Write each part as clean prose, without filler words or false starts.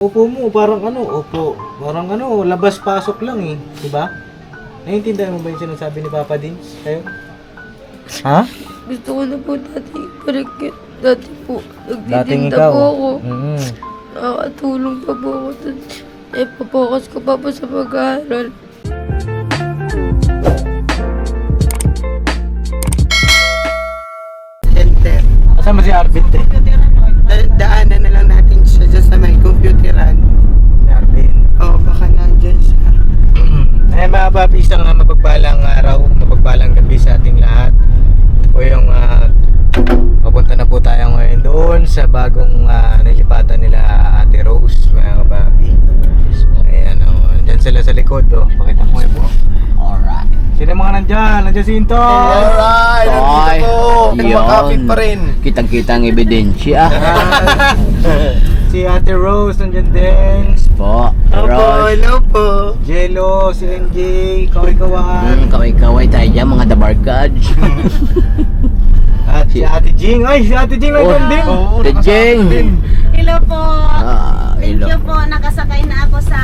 Upo mo, parang ano, labas-pasok lang eh, di ba? Naiintindihan mo ba yung sinasabi ni Papa Dins sa'yo? Ha? Gusto ko na po dati iparikit. Dati po, Dating nagtitinda ikaw. po ako. Mm. Nakakatulong pa po ako. Ipapokus ko pa po sa pag-aaral. Center. Kasama si Arbit eh. Daanan na lang natin siya dyan sa may computeran. Si Arbit. Oo, baka nandyan siya. Ay mga papi, isang mapagpalang araw, mapagpalang gabi sa ating lahat. Ito po yung papunta na po tayo ngayon doon sa bagong nilipatan nila Ate Rose, mga papi. Ayan o, nandyan sila sa likod o. Pakita ko yun po. Alright. Sino mga nandyan? Nandyan si Into! Alright! Nandito po! Nagmakapit pa rin. Kitang-kita ang ebidensya. Si Ate Rose nandyan din. Po. Opo, Ross. hello po. Jello, si NJ, Kaway-Kawan. Kaway-kaway tayo dyan, mga dabarkads. At si Ate Jing. Ay, si Ate Jing nandyan din. Tejeng. Hello po. Thank Hello. you po. Nakasakay na ako sa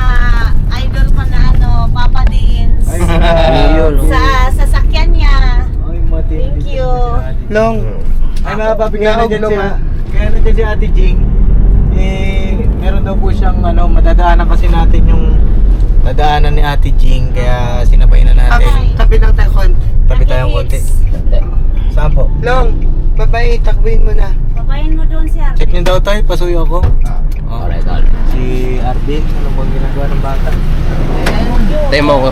idol ko na Papa Dins. Ay, Ayun. Sa sasakyan niya. Ay, matindi. Thank you. Long. Ay, mga papi, Naog naman. kaya nandyan si Ate Jing. Meron daw po siyang madadaanan kasi natin yung dadaanan ni Ate Jing, kaya sinabay na natin. Tabi lang tayo konti. Tabi tayong konti. Saan po? Long, babae, takbuhin mo na. Babayin mo doon si Arvin. Check niyo daw tayo, pasuyo ako. Oh. Alright. Si Arvin, ano bang ginagawa ng bata? Demo ko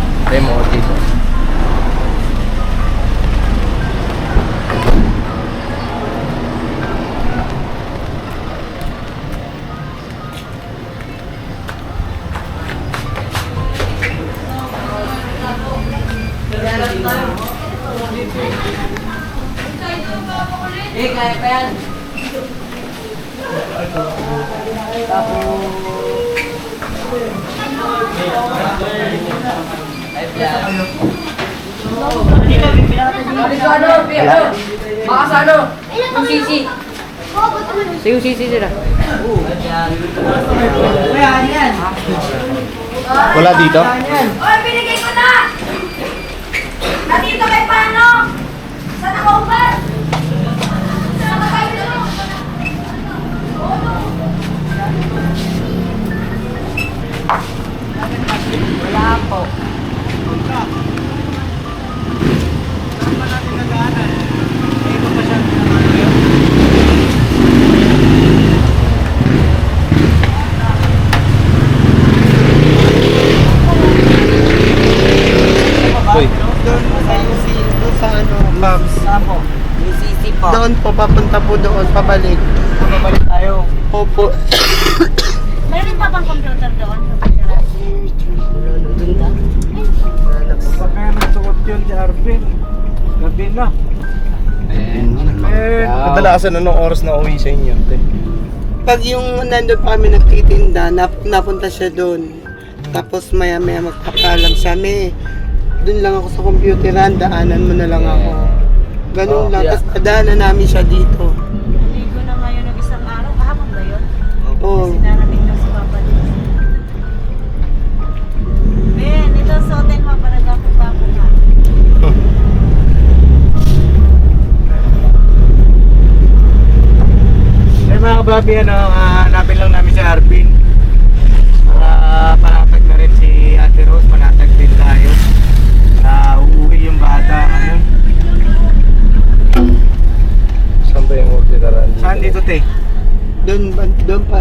dito. Wala dito? Oy, binigay ko na! Nandito kay Pano! Sa nakauban! Sa nakakailo! Wala po. Uy. Doon sa UC, doon sa Babs. Saan po? UCC po. Doon po, papunta po doon, pabalik. Babalik tayo. Opo. Meron pa bang computer doon? Baka kaya nagsuot yun si Arvin. Gabi na. Kadalasan anong oras na uwi sa inyo? Pag yung nandun pa kami nagtitinda, napunta siya doon. Tapos maya-maya magpapaalam siya, doon lang ako sa computeran, daanan mo na lang ako. Ganun lang, tapos daanan namin siya dito. Ligo na ngayon ng isang araw. Kahapon ba yun? Oo. Kasi narating daw si Papa Dins. Ben, ito suotin mo para gapo-gapo ka. Eh mga kababi, hanapin lang namin si Arvin. Para panatag na rin si Ate Rose, panatag din tayo. Uuwi yung bata ngayon. Saan ba yung orderan? Saan dito, te? Doon pa.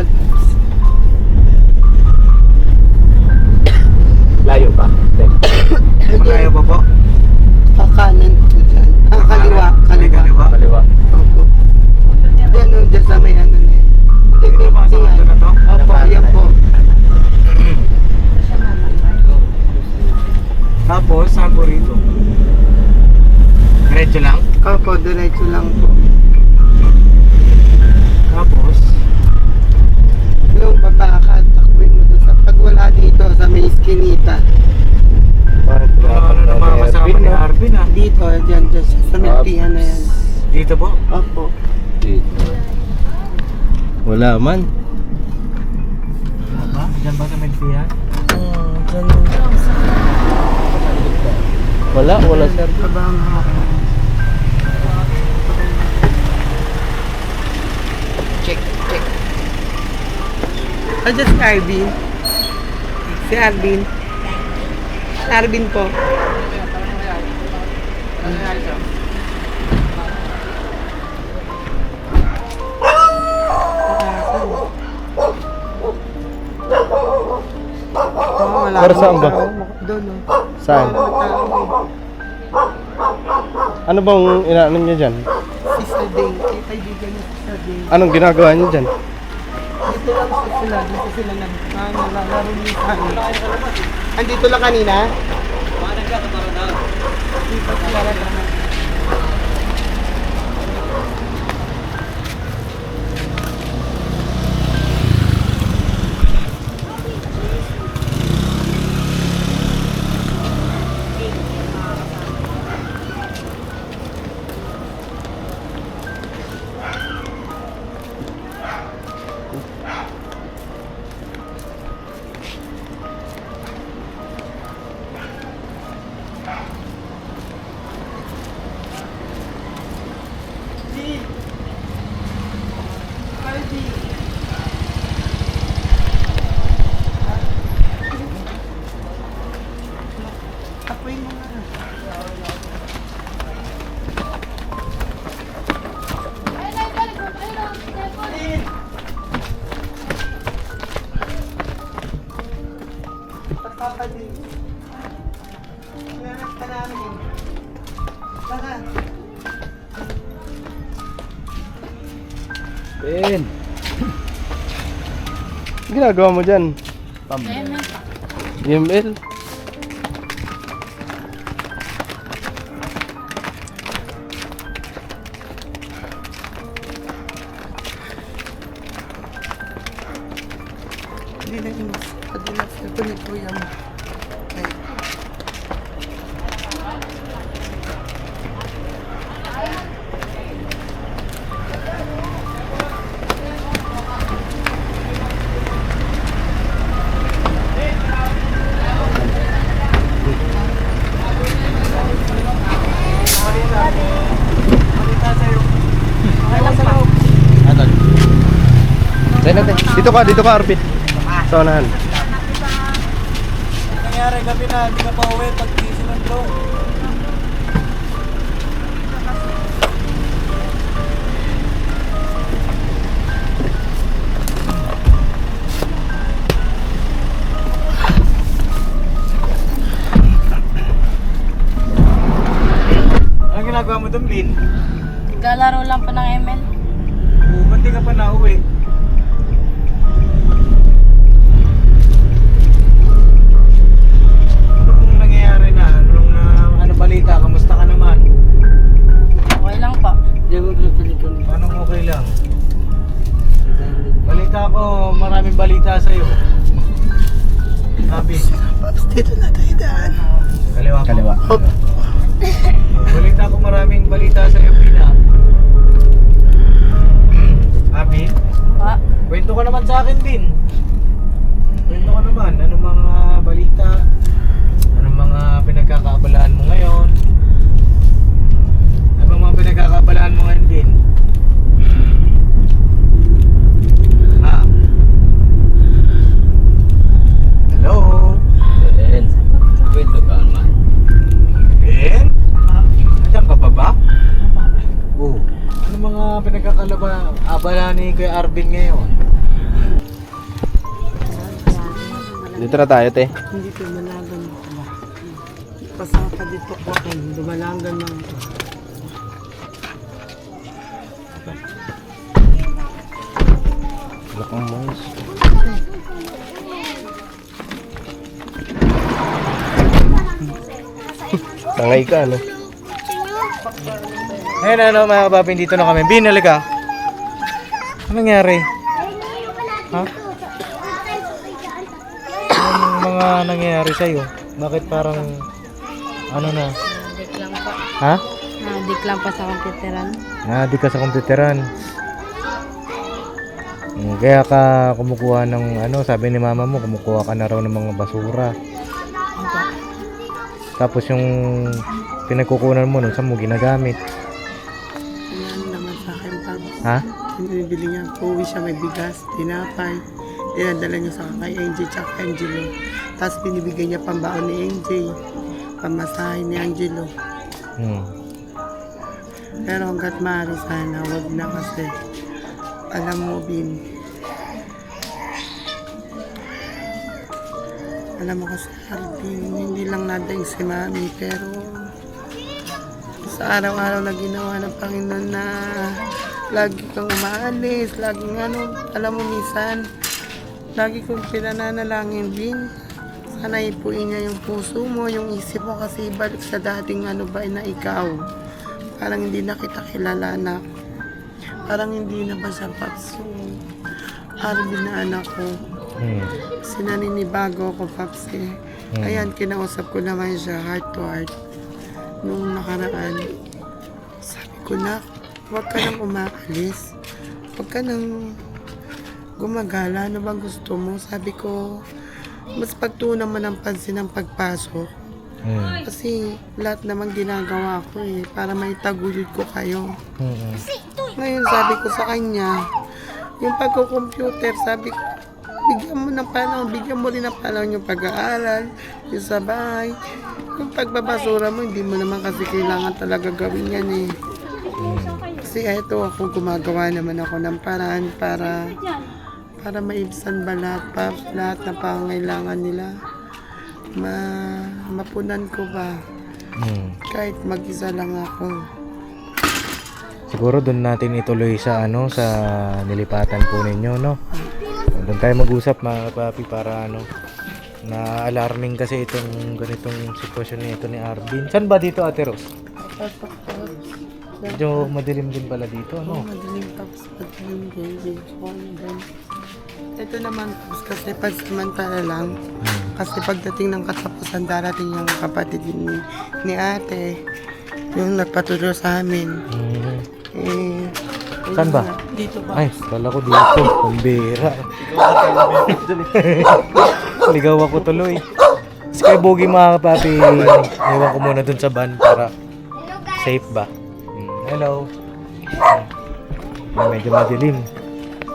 Layo pa. Malayo pa po? Kakanan po dyan. Kaliwa. Kaliwa. Kaliwa. Opo. Dyan sa may ano na yan. Dito ba sa kanto na to? Opo, yan po. Tapos, saan po rito? Diretso lang? Opo, diretso lang po. Tapos, Yung babaka, takbuhin mo doon sa pag wala dito sa may iskinita. ano naman kasama ni Arvin ah? Dito, dyan sa milpihan na yan. Dito po? Opo. Wala man. Aba, Yan. Wala sir. Abang ako. Check. Just si Arvin. Si Arvin. Arvin po. Wala Pero saan ba? Doon, Saan? Ano bang inaano niya dyan? Si Sading. Kaibigan niya si Sading. Anong ginagawa niya dyan? Dito lang sila. Dito sila naglalaro ni Sani. Andito lang kanina? Dito sila lang. Apoy mo nga. Pagpapadin. Nanap ka namin. Baka. Ben. Ginagawa mo dyan? Pambili. EML? Hindi na yun. Padilas na ito ni Kuya mo. Okay. Dito ka, Arvin. Sa unahan. Nangyari gabi na, hindi ka pa uwi pag sinundo. Anong ginagawa mo doon, Lin? Naglalaro lang pa ng ML. Ba't di ka pa nauwi? Anong nangyayari na? Ano balita? Kamusta ka naman? Okay lang pa. Paano okay lang? Balita ko, maraming balita sa'yo. Sabi, Paps, dito na tayo daan. kaliwa ko. Kaliwa. Balita ko maraming balita sa'yo, Pina. Abi, Pa. kwento ka naman sa akin din. Kwento ka naman, anong mga balita? Anong mga pinagkakaabalahan mo ngayon? Anong mga pinagkakaabalahan mo ngayon din? Ha? Hello? Ben. Kwento ka naman. Ben? Nandiyan ka pa ba? Oo. Ano mga pinagkakaabalahan ni Kuya Arvin ngayon? Dito na tayo, te. Hindi ko malagan mo. Pasaka dito ko akin. Dumalangan lang ito. Wala kang mouse. Tangay ka, ano? Ngayon ano mga kababing, dito na kami. Bin, halika. Ano nangyari? Ha? Anong mga nangyayari sa'yo? Bakit parang ano na? Nadik lang pa. Ha? Nadik lang pa sa computeran. Di ka sa komputeran. Kaya ka kumukuha ng ano, sabi ni mama mo, kumukuha ka na raw ng mga basura. Tapos yung pinagkukunan mo nun, saan mo ginagamit? Ano naman sa akin, Pabs. Ha? Binibili niya, pauwi siya, may bigas, tinapay. Dinadala niya sa kay NJ tsaka Angelo. Tapos binibigay niya pambaon ni NJ. Pamasahe ni Angelo. Pero hanggat maaari sana, wag na kasi. Alam mo, Bin. Alam mo kasi, Arvin, hindi lang nadaing si Mami, pero sa araw-araw na ginawa ng Panginoon na lagi kang umaalis, laging ano, alam mo minsan, lagi kong pinananalangin, Bin. Sana ipuin niya yung puso mo, yung isip mo kasi balik sa dating ano ba na ikaw. Parang hindi na kita kilala na. Parang hindi na ba siya Paps yung Arvin na anak ko. Sinaninibago ako, Paps eh. Ayan, kinausap ko naman siya heart to heart. Nung nakaraan, sabi ko na, huwag ka nang umaalis. Huwag ka nang gumagala. Ano bang gusto mo? Sabi ko, mas pagtuunan mo ng pansin ang pagpasok. Kasi lahat naman ginagawa ko eh, para may taguyod ko kayo. Ngayon sabi ko sa kanya, yung pagko-computer, sabi ko, bigyan mo ng panahon, bigyan mo rin ng panahon yung pag-aaral, yung sa bahay. Yung pagbabasura mo, hindi mo naman kasi kailangan talaga gawin yan eh. Kasi eto ako, gumagawa naman ako ng paraan para maibsan ba lahat na pangailangan nila. Mapunan ko ba? Kahit mag-isa lang ako. Siguro doon natin ituloy sa ano, sa nilipatan po ninyo, no? Doon tayo mag-usap mga papi para ano, na alarming kasi itong ganitong sitwasyon nito ni Arvin. Saan ba dito, Ate Rose? Medyo madilim din pala dito, no? Madaling tapos madaling ganyan. Ito naman tapos kasi pansamantala lang. Kasi pagdating ng katapusan, darating yung kapatid ni ate. Yung nagpatulong sa amin. Saan ba? Dito ba? Ay, kala ko dito. Kumbira. Ligaw ako tuloy. Kasi kay Bogie mga papi, iwan ko muna dun sa van para safe ba. Hello. Medyo madilim.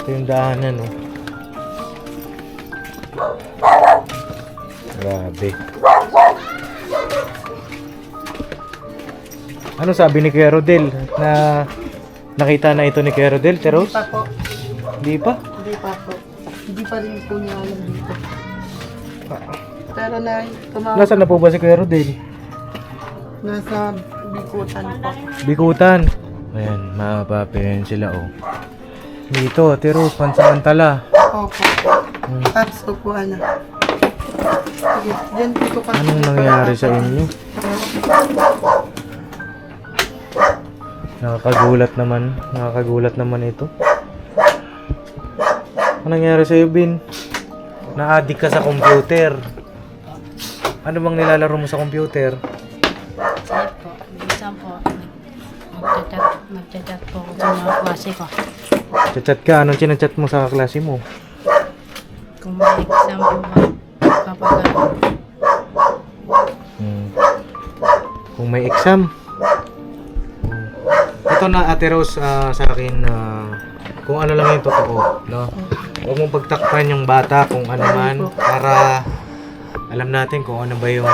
Ito yung daanan, no? Grabe. Ano sabi ni Kuya Rodel? Na nakita na ito ni Kuya Rodel, Teros? Hindi pa po. Hindi pa? Hindi pa po. Hindi pa rin po niya alam dito. Pero na tumawag. Nasaan na po ba si Kuya Rodel? Nasa Bikutan po. Bikutan. Ayan, mga papi, ayan sila, oh. Dito, Teros, pansamantala. Opo. Tapos po ano. Sige, dyan po pa. Anong nangyari sa inyo? Nakakagulat naman ito. Anong nangyari sa iyo, Bin? Na-addict ka sa computer. Ano bang nilalaro mo sa computer? Sabi po, minsan po, nagchat po ako sa mga klase ko. Chat ka? Anong chinachat mo sa klase mo? Kung may exam po ba, papagano. Kung may exam. Ito na, Ate Rose, sa akin, kung ano lang yung totoo, no? Huwag mong pagtakpan yung bata kung ano man para alam natin kung ano ba yung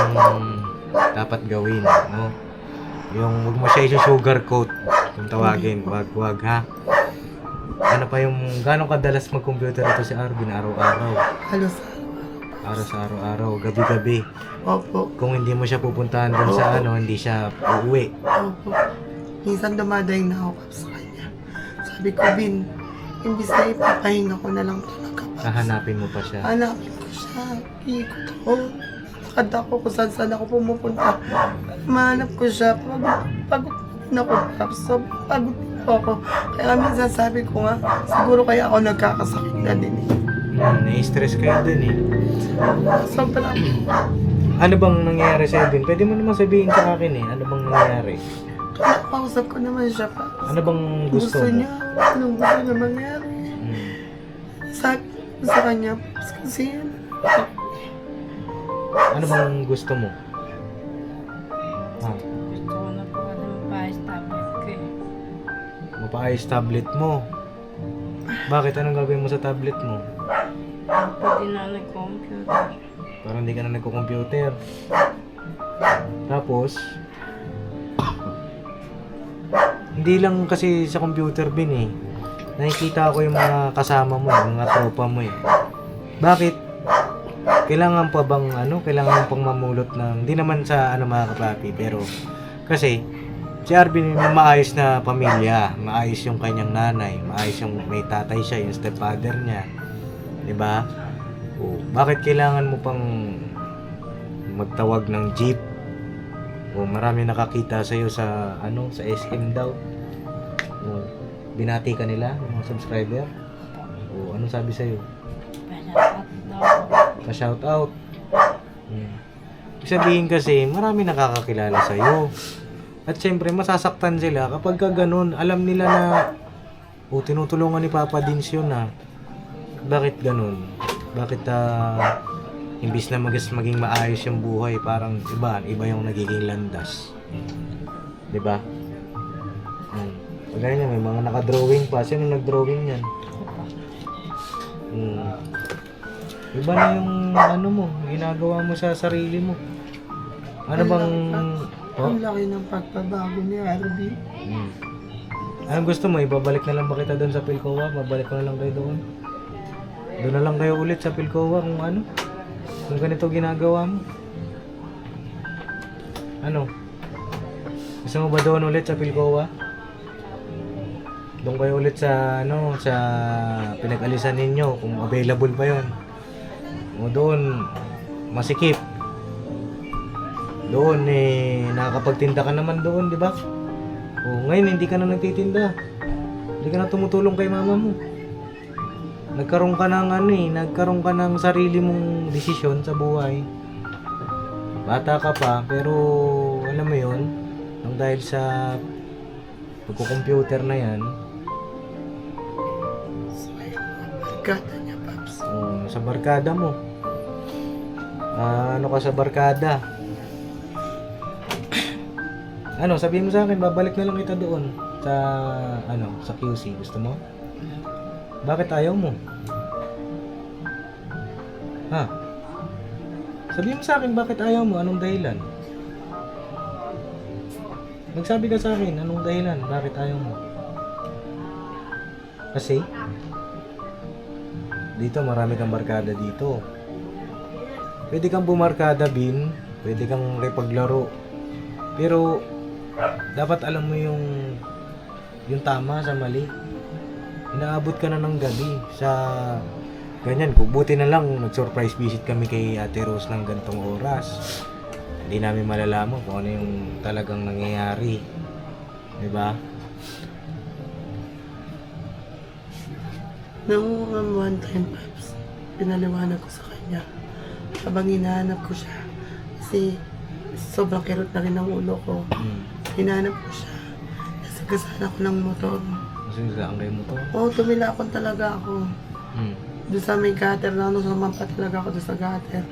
dapat gawin, no? Yung huwag mo siya i-sugarcoat kung tawagin, wag ha. Ano pa yung gano'ng kadalas mag-computer ito si Arvin araw-araw? Halos. Para sa araw-araw, gabi-gabi. Opo. Kung hindi mo siya pupuntahan doon sa ano, hindi siya uuwi. Opo. Minsan dumadaing na ako sa kanya. Sabi ko, Bin, imbis na ipapahinga ko na lang talaga. Hahanapin mo pa siya. Hanapin ko siya. Ikot ako. Lakad ako kung saan ako pumupunta. Mahanap ko siya. Pagod na ako. So, pagod po ako. Kaya minsan sabi ko nga, siguro kaya ako nagkakasakit na din eh. Na-stress kayo din eh. Sobrang. Ano bang nangyayari sa'yo din? Pwede mo naman sabihin sa akin eh. Ano bang nangyayari? Kausap ko naman siya pa. Ano bang gusto mo? Niya. Anong gusto niya mangyari? sa kanya, Pops, kasi Ano bang gusto mo? Ha? Gusto ko na po kasi mapaayos tablet ko eh. Mapaayos tablet mo. Bakit? Anong gagawin mo sa tablet mo? Pwede na nag-computer. Parang hindi ka na nagko-computer. Tapos, hindi lang kasi sa computer bin eh. Nakikita ko yung mga kasama mo, yung mga tropa mo eh. Bakit? Kailangan pa bang kailangan pang mamulot ng, hindi naman sa mga kapapi, pero kasi si Arvin may maayos na pamilya, maayos yung kanyang nanay, maayos yung may tatay siya, yung stepfather niya. 'Di ba? O, bakit kailangan mo pang magtawag ng jeep? O marami nakakita sa iyo sa sa SM daw. O, binati ka nila, yung mga subscriber. O anong sabi sa iyo? Pasyapat daw po. Pa-shout out. Ibig sabihin kasi, marami nakakakilala sa iyo. At syempre, masasaktan sila kapag ka ganun, alam nila na tinutulungan ni Papa Dins yun na. Bakit ganun? Bakit imbis na maging maayos yung buhay, parang iba yung nagiging landas. 'Di ba? Kagaya niya, may mga naka-drawing pa. Sino nag-drawing yan? Iba na yung mo, ginagawa mo sa sarili mo. Ano bang... ang laki ng pagbabago ni Arby. Anong gusto mo? Ibabalik na lang ba kita doon sa Pilcoa? Babalik ko na lang kayo doon? Doon na lang kayo ulit sa Pilcoa kung ganito ginagawa mo. Ano? Gusto mo ba doon ulit sa Pilcoa? Doon kayo ulit sa sa pinag-alisan ninyo kung available pa yon. O doon masikip. Doon nakakapagtinda ka naman doon, di ba? O ngayon hindi ka na nagtitinda. Hindi ka na tumutulong kay mama mo. Nagkaroon ka ng sarili mong desisyon sa buhay. Bata ka pa, pero alam mo yon, nang dahil sa pagko-computer na yan, Barkada niya, Pops. sa barkada mo. Ano ka sa barkada? Sabihin mo sa akin, babalik na lang kita doon sa sa QC. Gusto mo? Bakit ayaw mo? Ha? Sabihin mo sa akin, bakit ayaw mo? Anong dahilan? Nagsabi ka sa akin, anong dahilan? Bakit ayaw mo? Kasi dito marami kang barkada dito. Pwede kang bumarkada, Bin. Pwede kang paglaro. Pero dapat alam mo yung tama sa mali. Inaabot ka na ng gabi sa ganyan. Buti na lang nag-surprise visit kami kay Ate Rose ng gantong oras. Hindi namin malalaman kung ano yung talagang nangyayari. 'Di ba? Nung one time, Pops, pinaliwanag ko sa kanya habang hinahanap ko siya. Kasi sobrang kirot na rin ang ulo ko. Hinahanap ko siya. Nasagasaan ako ng motor. Nasigasaan kayo motor? Oo, tumilapon talaga ako. Doon sa may gutter na sumampa talaga ako doon sa gutter.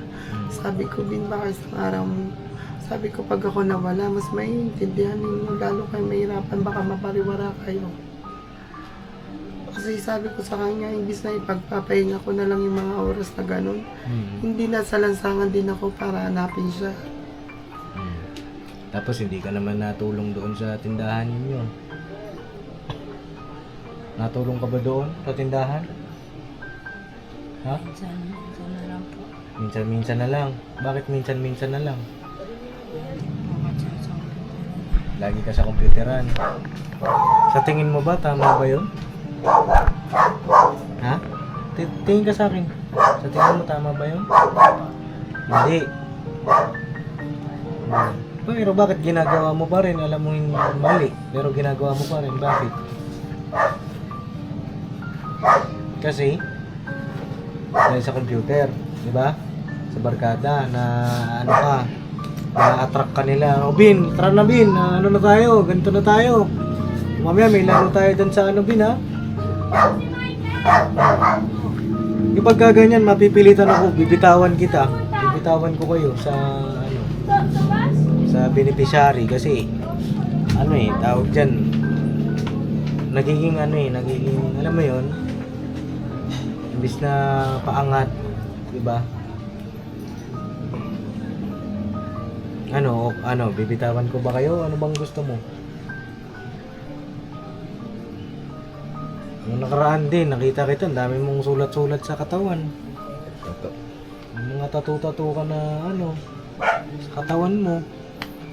Sabi ko, Bin, baka isang araw sabi ko, pag ako nawala, mas maiintindihan ninyo. Lalo kayo mahirapan, baka mapariwara kayo. Kasi sabi ko sa kanya, imbis na ipagpapahinga ko na lang yung mga oras na ganun, hindi na sa lansangan din ako para hanapin siya. Tapos hindi ka naman natulong doon sa tindahan ninyo. Natulong ka ba doon sa tindahan? Ha? Minsan na lang po. Minsan-minsan na lang. Bakit minsan-minsan na lang? Lagi ka sa computeran. Sa tingin mo ba, tama ba yun? Ha? Tingin ka sa akin. Sa tingin mo, tama ba yun? Hindi. Pero bakit ginagawa mo pa rin? Alam mo yung mali, pero ginagawa mo pa rin. Bakit? Kasi dahil sa computer, di ba? Sa barkada na na-attract ka nila. O Bin, tara na Bin, ano na tayo? Ganito na tayo. Mamaya may laro tayo dyan sa Bin, ha? Kapag ganyan, mapipilitan ako, bibitawan kita. Bibitawan ko kayo sa ano, sa beneficiary kasi ano tawag diyan. Nagiging alam mo 'yon. Imbis na paangat, 'di ba? Ano, bibitawan ko ba kayo? Ano bang gusto mo? Yung nakaraan din, nakita kita, ang dami mong sulat-sulat sa katawan. Yung mga tattoo-tattoo ka na sa katawan mo.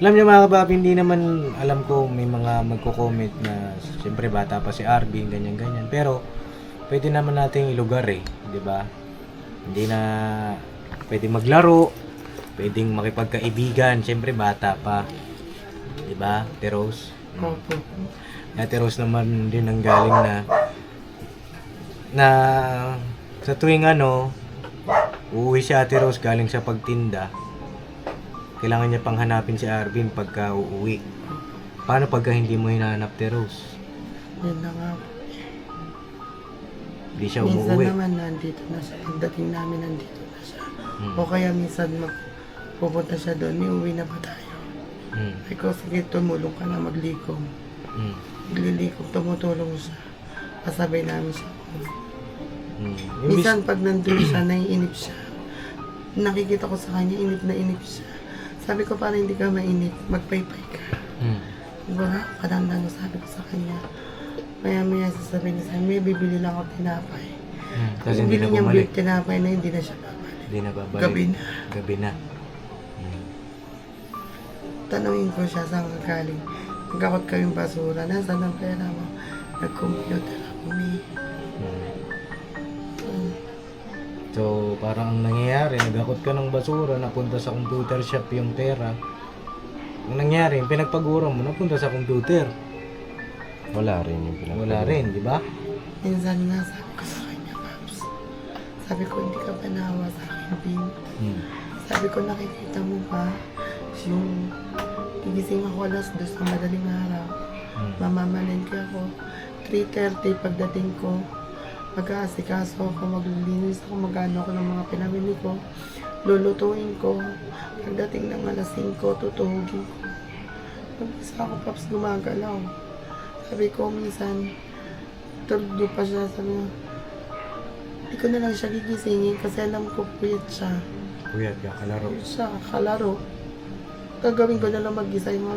Alam niyo mga kababi, hindi naman alam ko may mga magko-comment na siyempre bata pa si Arvin, ganyan-ganyan. Pero pwede naman nating ilugar di ba? Hindi na pwede maglaro, pwedeng makipagkaibigan, siyempre bata pa. Di ba, Teros? Opo. Ate Rose naman din ang galing na sa tuwing uuwi si Ate Rose galing sa pagtinda. Kailangan niya pang hanapin si Arvin pagka uuwi. Paano pagka hindi mo hinahanap, Ate Rose? Yun na nga. Hindi siya Minsan umuwi. naman nandito na siya. Pagdating namin nandito na siya. O kaya minsan pupunta siya doon, may uwi na ba tayo? Ikaw, sige, tumulong ka na maglikom. Maglilikom, tumutulong siya. Kasabay namin siya. Minsan pag nandun siya, naiinip siya. Nakikita ko sa kanya, inip na inip siya. Sabi ko, para hindi ka mainip, magpaypay ka. Wala, kadang-dang sabi ko sa kanya. Maya-maya sasabihin niya sa akin, may bibili lang ako tinapay. Kasi Kung hindi bili na niyang bumalik. tinapay na, hindi na siya babalik. Hindi na babalik. Gabi na. Tanungin ko siya saan ka galing. Nagkakot ka yung basura. Nasaan ang pera mo? Nag-computer ako. So, parang ang nangyayari, nagakot ka ng basura, napunta sa computer shop yung pera. Ang nangyari, pinagpaguran mo, napunta sa computer. Wala rin yung pinag- Wala rin, di ba? Minsan nga sabi ko sa kanya, Paps. Sabi ko, hindi ka ba nahawa sa akin, Bin? Sabi ko, nakikita mo ba yung gigising ako alas 2 ng madaling araw. Mamamalengke ako. 3:30 pagdating ko, mag-aasikaso ako, maglilinis ako, mag-ano ako ng mga pinamili ko. Lulutuin ko. Pagdating ng alas 5, tutuhugin ko. Pag-isa ako, Paps, gumagalaw. Sabi ko, minsan, tulog pa siya. Sabi ko, hindi ko na lang siya gigisingin kasi alam ko puyat siya. Puyat ka, kalaro. Puyat siya, kalaro. Gagawin ko na lang mag-isa yung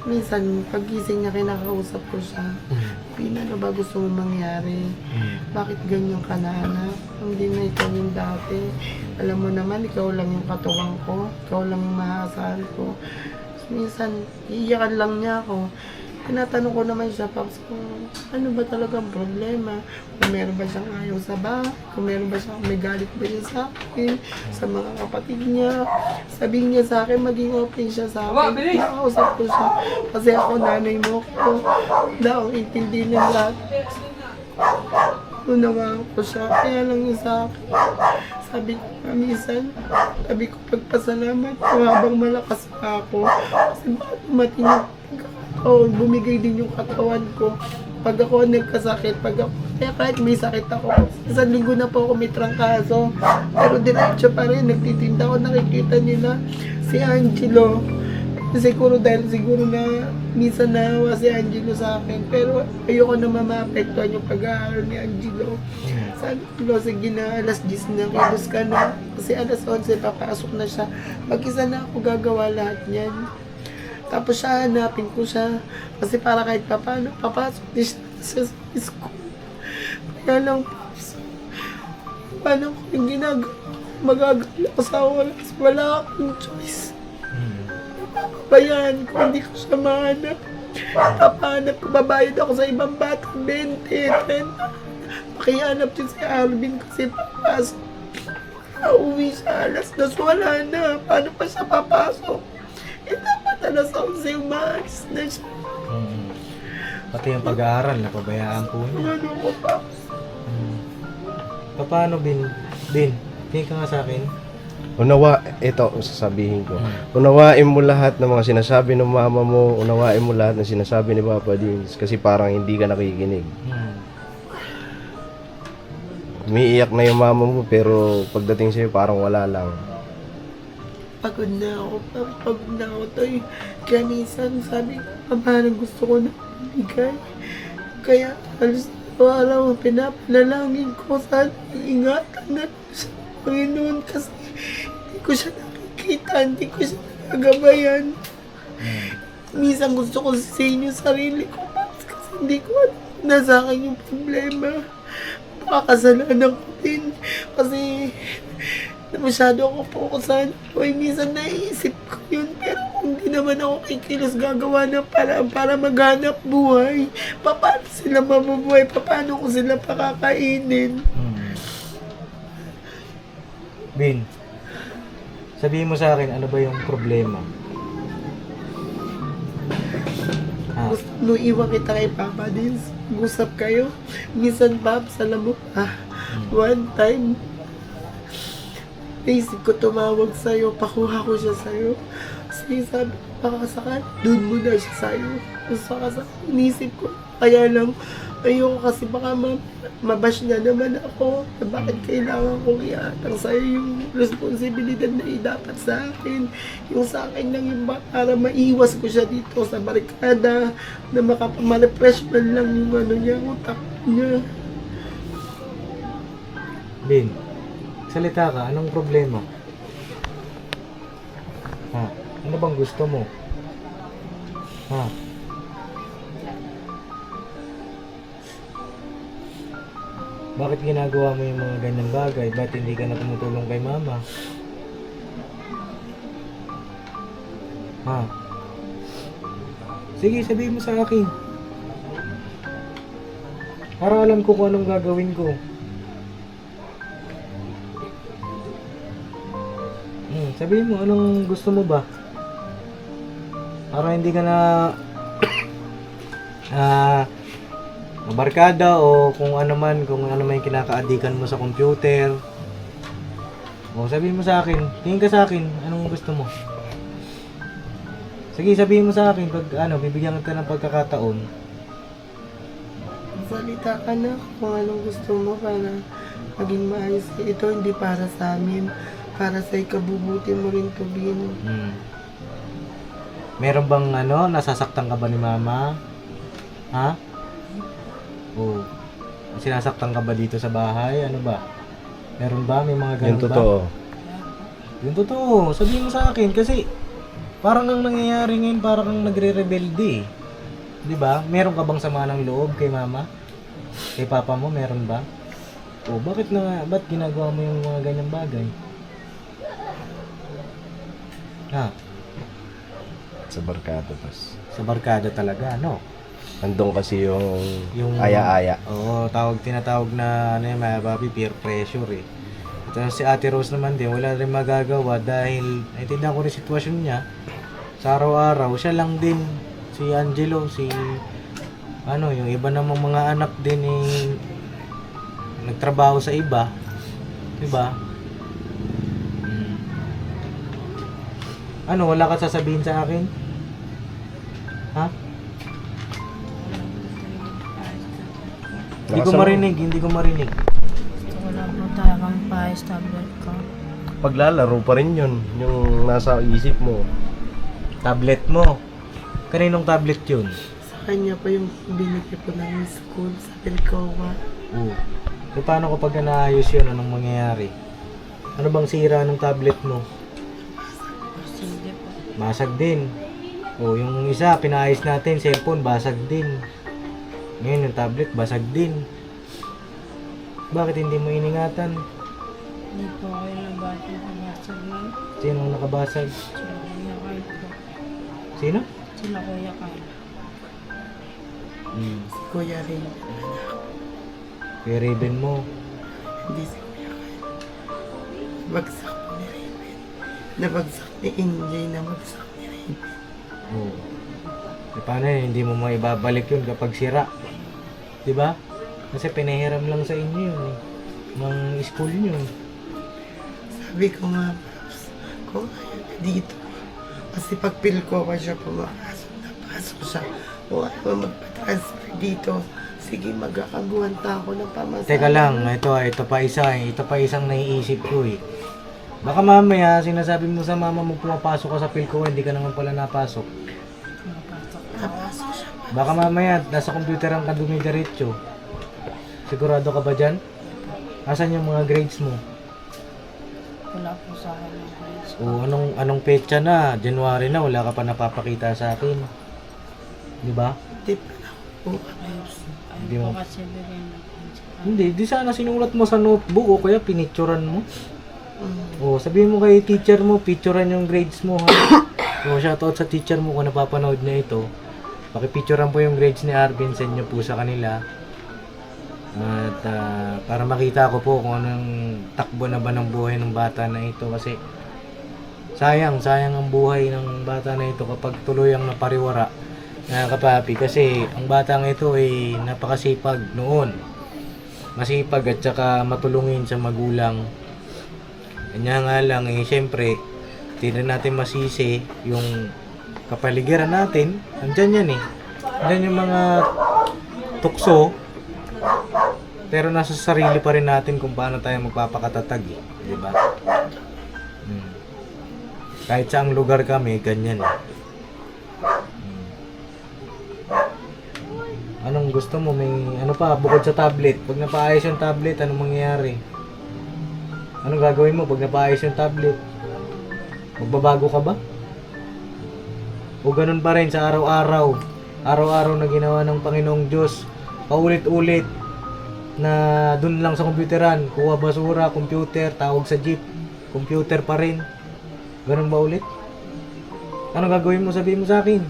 Minsan, pag-gising niya, kinakausap ko siya. Ano ba gusto mong mangyari? Bakit ganyan ka na, anak? Hindi na ikaw yung dati. Alam mo naman, ikaw lang yung katuwang ko. Ikaw lang yung maaasahan ko. Minsan, iiyakan lang niya ako. Tinatanong ko naman siya, Paps, kung ano ba talagang problema? Kung meron ba siyang ayaw sa bahay? Kung meron ba siyang may galit ba niya sa akin? Sa mga kapatid niya? Sabihin niya sa akin, maging open siya sa akin. Nakausap ko siya. Kasi ako, nanay mo ko. Daw, intindi ng lahat. Unawaan ko siya. Kaya lang yun sa akin. Sabi ko, minsan, sabi ko, pagpasalamat ko habang malakas pa ako. Kasi bakit dumating yung bumigay din yung katawan ko. Pag ako nagkasakit, kaya kahit may sakit ako, isang linggo na po ako may trangkaso. Pero diretso pa rin, nagtitinda ako, nakikita nila si Angelo. Siguro na minsan nahawa si Angelo sa akin. Pero ayoko naman maapektuhan yung pag-aaral ni Angelo. Sabi ko, sige na, alas 10 na, kilos ka na. Kasi alas 11, papasok na siya. Mag-isa na ako gagawa lahat niyan. Tapos siya, hanapin ko siya. Kasi para kahit paano, papasok din siya sa school. Kaya lang, Paps, paano ko yung ginagawa? Magagala ko sa oras. Wala akong choice. Bayan ko, hindi ko siya mahanap. Papahanap, babayad ako sa ibang bata, 20, 30. Pakihanap din si Arvin kasi papasok. Nauwi siya, alas 2, wala na. Paano pa siya papasok? Dapat alas 11, umalis na siya. Pati yung pag-aaral, napabayaan po niya. Ano ko pa? Paano, Bin? Tingin ka nga sa akin. Ito, sasabihin ko. Unawain mo lahat ng mga sinasabi ng mama mo, unawain mo lahat ng sinasabi ni Papa Dins kasi parang hindi ka nakikinig. umiiyak na yung mama mo pero pagdating sa'yo parang wala lang. Pagod na ako. Pagod na ako, Toy. Kaya minsan sabi ko, parang gusto ko na ibigay. Kaya halos araw pinapanalangin ko sana ingatan na sa Panginoon kasi hindi ko siya nakikita, hindi ko siya nagagabayan. Minsan gusto ko sisihin yung sarili ko kasi hindi ko alam na sa akin yung problema. Makakasalanan ko din kasi masyado ako fokusan. Minsan naiisip ko yun pero kung di naman ako kikilos gagawa ng paraan para maghanap buhay. Paano sila mabubuhay? Paano ko sila pakakainin? Bin, sabihin mo sa akin, ano ba yung problema? Gusto nung iwan kita kay Papa din. Gusap kayo. Minsan, Pops, alam mo, one time, naisip ko tumawag sa'yo, pakuha ko siya sa'yo. Kasi sabi ko, pakasakal, doon muna siya sa'yo. Saka inisip ko, kaya lang, ayoko kasi baka mabash niya naman ako na bakit kailangan kong iatang sa'yo yung responsibilidad na dapat sa akin. Yung sa akin lang yung para maiwas ko siya dito sa barikada na ma-refresh man lang yung ano niya, utak niya. Bin, salita ka, anong problema? Ha? Ano bang gusto mo? Ha? Bakit ginagawa mo yung mga ganyang bagay? Ba't hindi ka na tumutulong kay mama? Ha? Sige, sabihin mo sa akin. Para alam ko kung anong gagawin ko. Sabihin mo, anong gusto mo ba? Para hindi ka na mabarkada o kung ano man yung kinakaadikan mo sa computer. O sabihin mo sa akin, tingin ka sa akin, anong gusto mo? Sige, sabihin mo sa akin pag bibigyan kita ng pagkakataon. Salita ka na kung anong gusto mo para maging maayos. Ito hindi para sa amin, para sa ikabubuti mo rin to, Bin. Meron bang nasasaktan ka ba ni mama? Ha? O sinasaktan ka ba dito sa bahay? Ano ba? Meron ba? May mga ganun Yung ba? totoo. Yung totoo. Sabihin mo sa akin kasi parang ang nangyayari ngayon, parang kang nagre-rebelde. Di ba? Meron ka bang sama ng loob kay mama? Kay papa mo, meron ba? O ba't ginagawa mo yung mga ganyang bagay? Ha? Sa barkada pas. Sa barkada talaga, no? Andun kasi yung Yung aya-aya. Oo, tinatawag na mga papi, peer pressure eh. At si Ate Rose naman din, wala rin magagawa dahil naintindihan ko rin sitwasyon niya. Sa araw-araw, siya lang din, si Angelo, yung iba namang mga anak din nagtrabaho sa iba. Diba? Wala ka sasabihin sa akin? Ha? Hindi ko marinig. Gusto ko lang po talagang pa-establish ko. Paglalaro pa rin yun, yung nasa isip mo. Tablet mo. Kaninong tablet yun? Sa kanya pa yung binigay ko ng school sa Pilcoa. Oo. So, paano kapag naayos yun? Anong mangyayari? Ano bang sira ng tablet mo? Sige po. Basag din. O, yung isa, pinaayos natin, cellphone, basag din. Ngayon, yung tablet, basag din. Bakit hindi mo iningatan? Hindi po kayo nabasag man. Sino ang nakabasag? Sila Kuya Kyle po. Sino? Sila Kuya Kyle. Si Kuya rin. Kay Raven mo. Hindi si Kuya Kyle. Bagsak po ni Raven. Nabagsak ni Injay, nabagsak ni Raven. Oo. Paano yun? Hindi mo maibabalik yun kapag sira. Diba? Kasi pinahiram lang sa inyo yun eh. Mga school nyo. Sabi ko nga, Pops, kung ayaw na dito. Kasi pag Pilcoa siya pumapasok, napasok siya. Kung ayaw magpa-transfer dito, si sige, magkakaguhan ta ako ng pamasahe. Teka lang, ito pa isang naiisip ko eh. Baka mamaya sinasabi mo sa mama mo pumapasok ka sa Philco, hindi ka naman pala napasok. Baka mamaya nasa computeran ka dumidiretso. Sigurado ka ba dyan? Asan yung mga grades mo? Wala po sa akin ng grades. O anong petsa na? January na, wala ka pa napapakita sa akin. Di ba? Di pa na po. Hindi mo. Kasi bigyan na Hindi, di sana sinulat mo sa notebook o kaya pinicturan mo. O sabihin mo kay teacher mo, picturean yung grades mo ha. O shoutout sa teacher mo kung napapanood na ito. Pakipicturean po yung grades ni Arvin, send nyo po sa kanila. At para makita ko po kung anong takbo na ba ng buhay ng bata na ito kasi sayang ang buhay ng bata na ito kapag tuluyang napariwara na kapapi kasi ang batang ito ay napakasipag noon, masipag at saka matulungin sa magulang. Kanya nga lang syempre hindi rin natin masisi yung kapaligiran natin, andyan yan andyan yung mga tukso. Pero nasa sarili pa rin natin kung paano tayo magpapakatatag di ba? Kahit saang lugar kami, ganyan Anong gusto mo? May ano pa, bukod sa tablet. Pag napaayos yung tablet, anong mangyayari? Anong gagawin mo pag napaayos yung tablet? Magbabago ka ba? O ganun pa rin sa araw-araw. Araw-araw na ginawa ng Panginoong Diyos. Paulit-ulit na dun lang sa computeran, kuha basura, computer, tawag sa jeep, computer pa rin. Ganun ba ulit? Ano gagawin mo? Sabihin mo sa akin.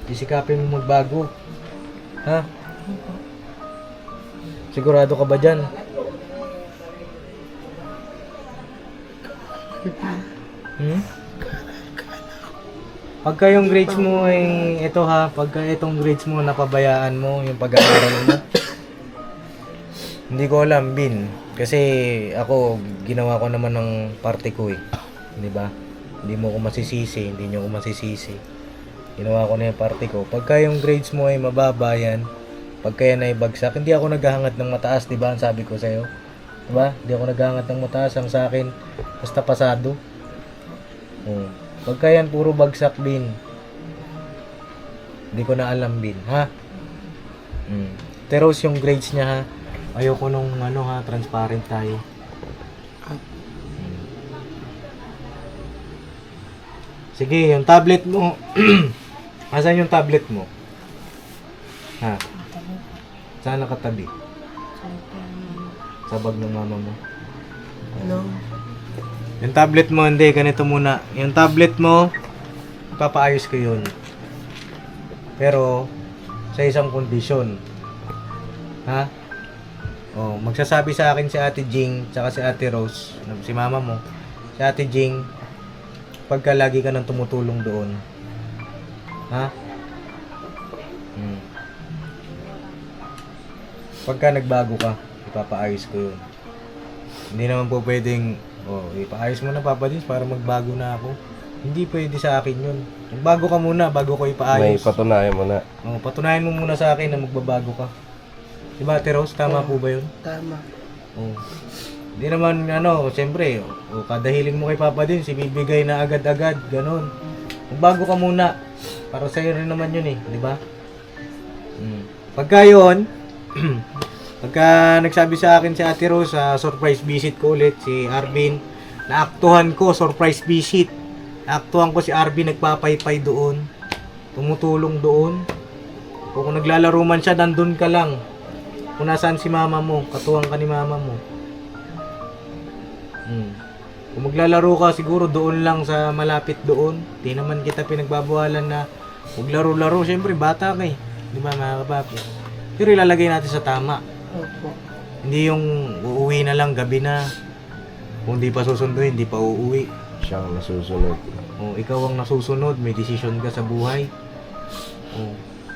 Isikapin mo magbago. Ha? Sigurado ka ba dyan? Pagka yung grades mo ay ito ha, pagka itong grades mo napabayaan mo yung pag-aaral mo. Hindi ko alam, Bin. Kasi ako ginawa ko naman ng parte ko 'Di ba? Hindi mo ko masisisi, hindi niyo ko masisisi. Ginawa ko na yung parte ko. Pagka yung grades mo ay mababa yan, pagka yan ay bagsak, hindi ako naghahangat ng mataas, 'di ba? Ang sabi ko sa iyo. 'Di ba? Hindi ako naghahangat ng mataas, ang sa akin basta pasado. Pagka yan puro bagsak, Bin. Hindi ko na alam, Bin, ha? Teros yung grades niya, ha? Ayoko nung transparent tayo. Sige, yung tablet mo. Asan yung tablet mo? Ha? Saan nakatabi? Sa bag ng mama mo. Ano? Yung tablet mo, hindi, ganito muna. Yung tablet mo, papaayos ko yun. Pero, sa isang kondisyon. Ha? Magsasabi sa akin si Ate Jing, tsaka si Ate Rose, si mama mo. Si Ate Jing, pagka lagi ka nang tumutulong doon. Ha? Pagka nagbago ka, ipapaayos ko yun. Hindi naman po pwedeng ipaayos mo na Papa Dins para magbago na ako. Hindi pwede sa akin yun. Magbago ka muna bago ko May ipaayos. patunayan mo na. Patunayan mo muna sa akin na magbabago ka. Diba, Ate Rose? Tama po ba yun? Tama. Hindi naman, siyempre, kada hiling mo kay Papa Dins, ibibigay na agad-agad, ganun. Magbago ka muna. Para sa'yo rin naman yun di ba? Pagka yun, pagka nagsabi sa akin si Ate Rose, surprise visit ko ulit, si Arvin, naaktuhan ko, surprise visit. Naaktuhan ko si Arvin, nagpapaypay doon, tumutulong doon. O kung naglalaro man siya, nandun ka lang. Kung nasaan si mama mo, katuwang ka ni mama mo. Kung maglalaro ka, siguro doon lang sa malapit doon. Di naman kita pinagbabawalan na maglaro-laro. Siyempre, bata ka Di ba, mga kapapi? Pero ilalagay natin sa tama. Opo. Hindi yung uuwi na lang gabi na. Kung di pa susunduin, hindi pa uuwi. Siyang nasusunod. Ikaw ang nasusunod, may decision ka sa buhay.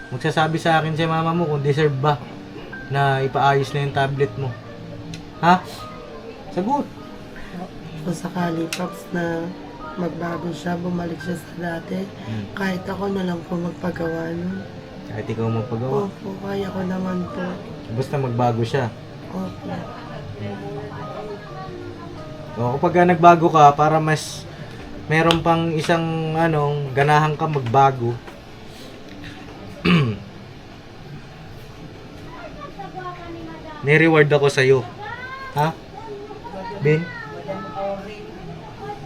Magsasabi sa akin si mama mo kung deserve ba na ipaayos na yung tablet mo. Ha? Sagot. Kung sakali, Pops, na magbago siya, bumalik siya sa dati. Kahit ako na lang po magpagawa nun. Kahit ikaw magpagawa. Opo, kaya ko naman po. Basta magbago siya. Opo. O kapag nagbago ka, para mas meron pang isang ganahan ka magbago. Ni-reward ako sa'yo. Ha? Ben?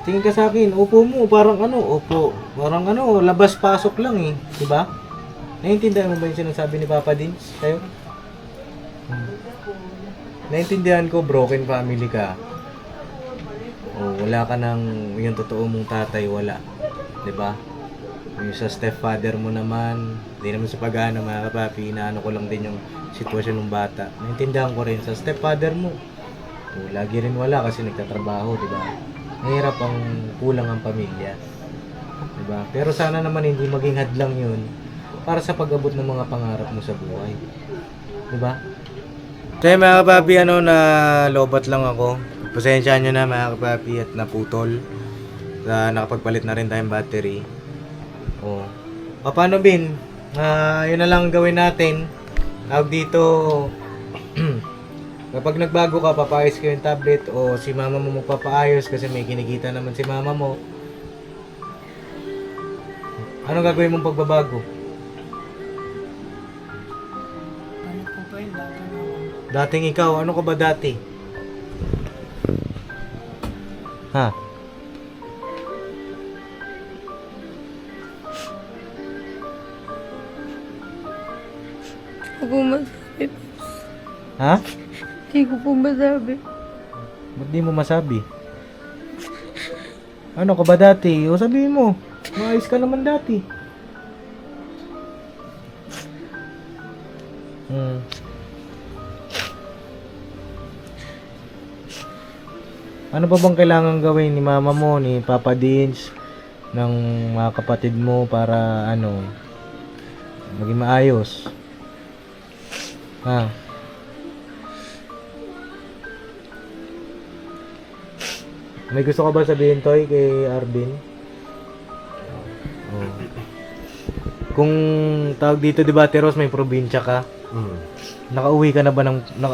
Tingin ka sa akin, upo mo, parang upo. Parang labas-pasok lang eh. Diba? Naiintindihan mo ba yung sinasabi ni Papa Dins sa'yo? Naiintindihan ko, broken family ka. Wala ka ng yung totoo mong tatay, wala. 'Di ba? Yung sa stepfather mo naman, hindi naman sa pag-aano mga kapapi, inaano ko lang din yung sitwasyon ng bata. Naintindihan ko rin sa stepfather mo. Lagi rin wala kasi nagtatrabaho, 'di ba? Mahirap ang kulang ang pamilya. 'Di ba? Pero sana naman hindi maging hadlang 'yun para sa pag-abot ng mga pangarap mo sa buhay. 'Di ba? Kaya mga kapapi, na lobat lang ako. Pasensya nyo na mga kapapi at naputol. Nakapagpalit na rin tayong battery. Paano Bin? Yun na lang gawin natin. Tawag dito, kapag nagbago ka, papaayos ko yung tablet o si mama mo magpapaayos kasi may kinikita naman si mama mo. Anong gagawin mong pagbabago? Ano po ba yung dati naman? Dating ikaw, ano ka ba dati? Ha? Hindi ko po masabi. Ha? Hindi ko po masabi. Ba't di mo masabi? Ano ka ba dati? O sabihin mo, maayos ka naman dati. Ano pa bang kailangan gawin ni mama mo, ni Papa Dins, ng mga kapatid mo para maging maayos? Ha? May gusto ka ba sabihin, Toy, kay Arvin? Kung tawag dito, di ba, Teros, may probinsya ka? Nakauwi ka na ba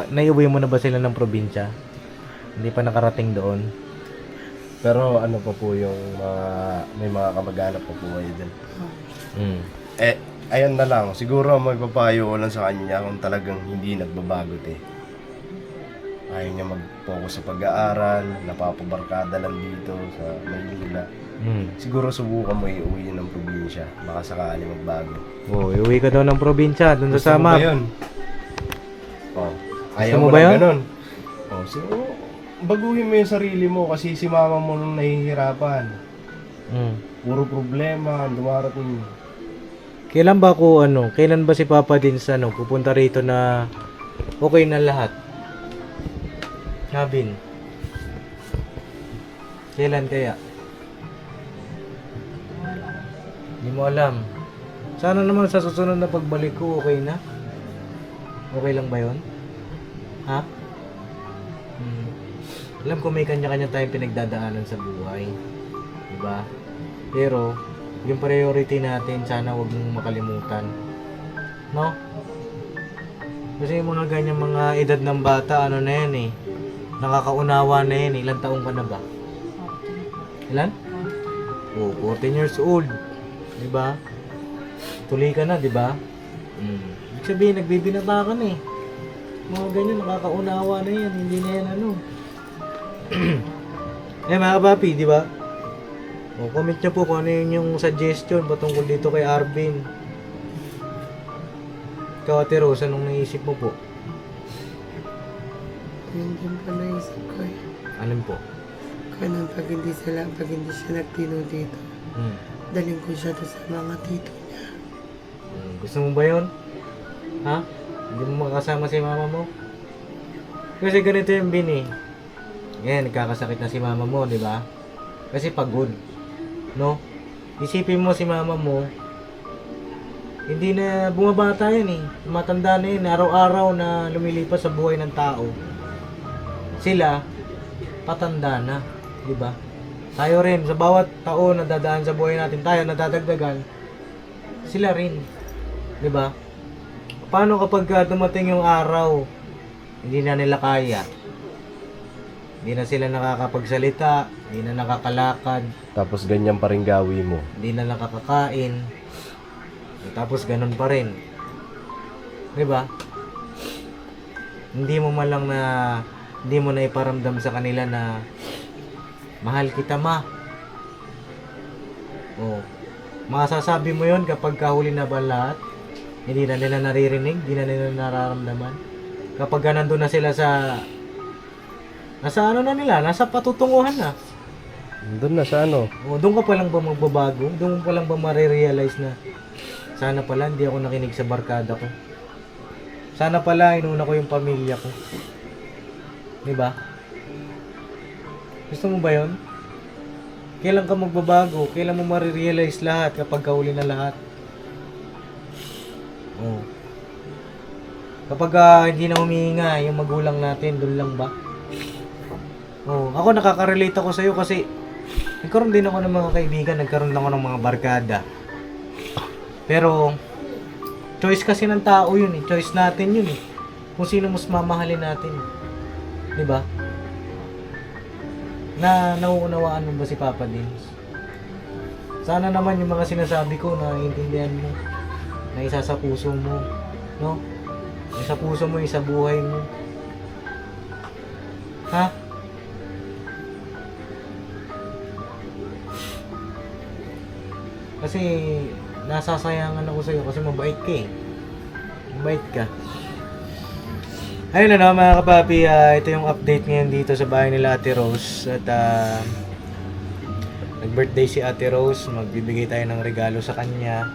naiuwi mo na ba sila ng probinsya? Hindi pa nakarating doon. Pero ano pa po yung may mga kamag-anak pa po kayo dyan. Ayan na lang. Siguro magpapayo ko lang sa kanya kung talagang hindi nagbabago ayaw niya mag-focus sa pag-aaral, napapabarkada lang dito sa Maynila. Siguro subukan mo iuwi ng probinsya. Baka sakali magbago. Iuwi ka daw ng probinsya, doon sa Samar. Gusto mo ba yun? Ayaw mo mo ba na yun? ganun? Siguro baguhin mo yung sarili mo kasi si mama mo nung nahihirapan. Puro problema, dumarating. Kailan ba si Papa Dins pupunta rito na okay na lahat? Nabin. Kailan kaya? Hindi mo alam. Sana naman sa susunod na pagbalik ko okay na. Okay lang ba 'yon? Ha? Alam ko may kanya-kanya tayong pinagdadaanan sa buhay. Diba? Pero, yung priority natin, sana huwag mong makalimutan. No? Kasi yung mga ganyan mga edad ng bata, na yan eh. Nakakaunawa na yan eh. Ilan taong ka na ba? Ilan? 14 years old. Diba? Tuloy ka na, diba? Ibig sabihin, nagbibinata ka na eh. Mga ganyan, nakakaunawa na yan. Hindi na yan mga kapapi, di ba? Comment nyo po kung ano yung suggestion patungkol dito kay Arvin. Ikaw, Ate Rose, anong naisip mo po? Yun din pa naisip ko eh. Alin po? Kaya pag hindi siya nagtino dito, daling ko siya doon sa mga tito niya. Gusto mo ba yun? Ha? Hindi mo makasama si mama mo? Kasi ganito yung Bin eh. Ngayon, nagkakasakit na si mama mo, di ba? Kasi pagod. No? Isipin mo si mama mo, hindi na bumabata yan eh. Matanda na yun, araw-araw na lumilipas sa buhay ng tao. Sila, patanda na, di ba? Tayo rin, sa bawat taon na dadaan sa buhay natin, tayo nadadagdagan, sila rin. 'Di ba? Paano kapag dumating yung araw, hindi na nila kaya? Hindi na sila nakakapagsalita, hindi na nakakalakad, Tapos ganyan pa rin gawi mo. hindi na nakakakain, tapos ganun pa rin. 'Di ba? Hindi mo man lang hindi mo na iparamdam sa kanila na mahal kita, ma. Oh. Masasabi mo 'yon kapag kahuli na ba lahat? Hindi na nila naririnig, hindi na nila nararamdaman. Kapag nandun na sila nasa ano na nila, nasa patutunguhan na. Doon na sa ano. O, doon ka pa lang ba magbabago? Doon pa lang ba marirealize na sana pala hindi ako nakinig sa barkada ko? Sana pala inuna ko yung pamilya ko. Diba? Gusto mo ba yun? Kailan ka magbabago? Kailan mo marirealize lahat kapag kahuli na lahat? Oh. Kapag hindi na humihinga yung magulang natin, doon lang ba? Oh, ako nakaka-relate ako sa iyo kasi nagkaroon din ako ng mga kaibigan, nagkaroon ako ng mga barkada. Pero choice kasi ng tao 'yun eh, choice natin 'yun eh. Kung sino mas mamahalin natin. 'Di ba? Nauunawaan mo ba si Papa Dins? Sana naman yung mga sinasabi ko na intindihan mo, na isa sa puso mo, no? Isa puso mo, isa buhay mo. Ha? Kasi nasasayangan ako sa'yo kasi mabait ka eh. Mabait ka. Ayun na mga kapapi, ito yung update ngayon dito sa bahay nila Ate Rose. At nag-birthday si Ate Rose, magbibigay tayo ng regalo sa kanya.